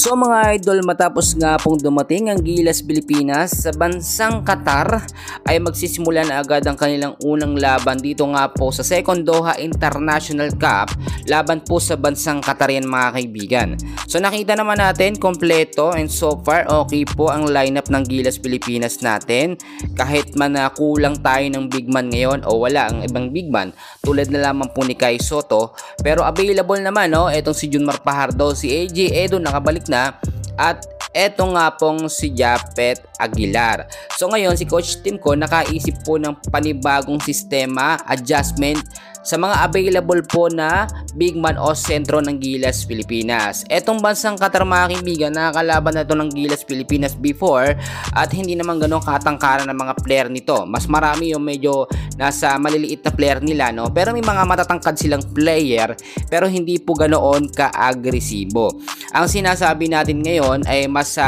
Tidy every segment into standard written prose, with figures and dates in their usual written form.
So mga idol, matapos nga pong dumating ang Gilas Pilipinas sa bansang Qatar ay magsisimula na agad ang kanilang unang laban dito nga po sa Second Doha International Cup laban po sa bansang Qatar yan mga kaibigan. So nakita naman natin kompleto and so far okay po ang lineup ng Gilas Pilipinas natin. Kahit man kulang tayo ng big man ngayon o wala ang ibang big man tulad na lamang po ni Kai Sotto, pero available naman etong si Junmar Fajardo, si AJ Edo nakabalik na, at eto nga pong si Japet Aguilar. So ngayon si Coach Tim ko nakaisip po ng panibagong sistema, adjustment sa mga available po na big man o sentro ng Gilas Pilipinas. Etong bansang Qatar mga kaibigan, nakakalaban na ito ng Gilas Pilipinas before at hindi naman ganun katangkaran ng mga player nito. Mas marami yung medyo nasa maliliit na player nila, no? Pero may mga matatangkad silang player pero hindi po ganoon ka-agresibo. Ang sinasabi natin ngayon ay mas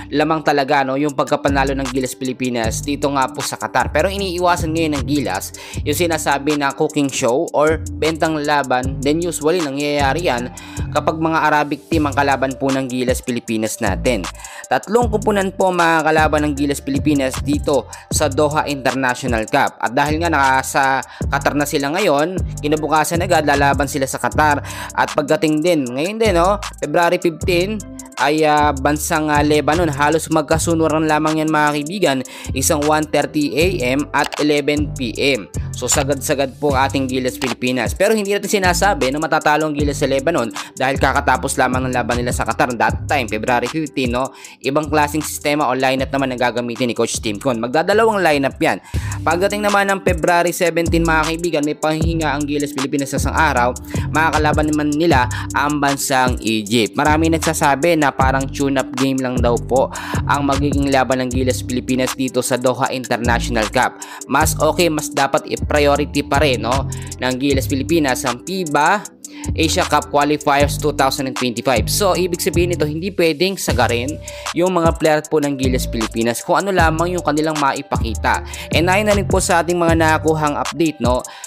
lamang talaga yung pagkapanalo ng Gilas Pilipinas dito nga po sa Qatar. Pero iniiwasan ngayon ng Gilas yung sinasabi na cooking show or bentang laban. Then usually nangyayari yan kapag mga Arabic team ang kalaban po ng Gilas Pilipinas natin. Tatlong kumpunan po mga kalaban ng Gilas Pilipinas dito sa Doha International Cup. At dahil nga nasa Qatar na sila ngayon, kinabukasan agad lalaban sila sa Qatar. At pagdating din ngayon din February 15 ay bansang Lebanon. Halos magkasunuran lamang yan mga kaibigan, isang 1:30 AM at 11 PM. So sagad-sagad po ating Gilas Pilipinas. Pero hindi natin sinasabi na matatalo ang Gilas sa Lebanon dahil kakatapos lamang ng laban nila sa Qatar that time, February 15. Ibang klaseng sistema o lineup naman ang gagamitin ni Coach Tim Con. Magdadalawang lineup yan. Pagdating naman ng February 17 mga kaibigan, may pahinga ang Gilas Pilipinas sa isang araw. Makakalaban naman nila ang bansang Egypt. Marami nagsasabi na parang tune-up game lang daw po ang magiging laban ng Gilas Pilipinas dito sa Doha International Cup. Mas okay, mas dapat i-priority pa rin ng Gilas Pilipinas ang FIBA Asia Cup Qualifiers 2025. So ibig sabihin nito, hindi pwedeng sagarin yung mga player po ng Gilas Pilipinas kung ano lamang yung kanilang maipakita. And ayun na rin po sa ating mga nakakuhang update,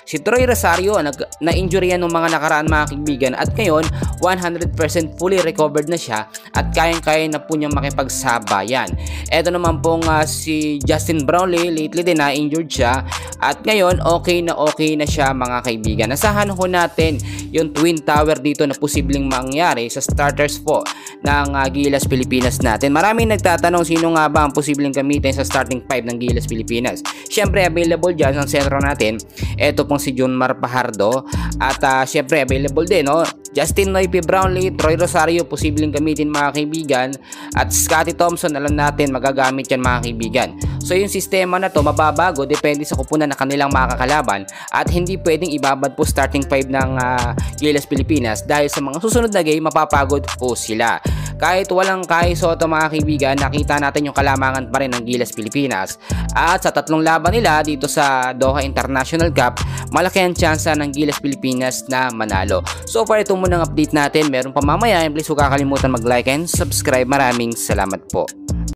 si Troy Rosario na-injury yan ng mga nakaraan mga kaibigan at ngayon 100% fully recovered na siya at kayang-kaya na po niyang makipagsabayan. Eto naman pong si Justin Brownlee, lately din na-injured siya at ngayon okay na siya mga kaibigan. Nasahan ho natin yung Twin Tower dito na posibleng mangyari sa starters po ng Gilas Pilipinas natin. Maraming nagtatanong sino nga ba ang posibleng gamitin sa starting 5 ng Gilas Pilipinas. Syempre available dyan ang sentro natin. Ito pong si Junmar Fajardo at syempre available din Justin Noype Brownlee, Troy Rosario posibleng gamitin mga kaibigan at Scotty Thompson alam natin magagamit yan mga kaibigan. So yung sistema na to mababago depende sa kupunan na kanilang makakalaban at hindi pwedeng ibabad po starting 5 ng Gilas Pilipinas dahil sa mga susunod na game mapapagod po sila. Kahit walang Kai Sotto mga kaibigan, nakita natin yung kalamangan pa rin ng Gilas Pilipinas at sa tatlong laban nila dito sa Doha International Cup malaki ang tsansa ng Gilas Pilipinas na manalo. So far ito muna ang update natin. Meron pa mamaya, please huwag kakalimutan mag-like and subscribe. Maraming salamat po.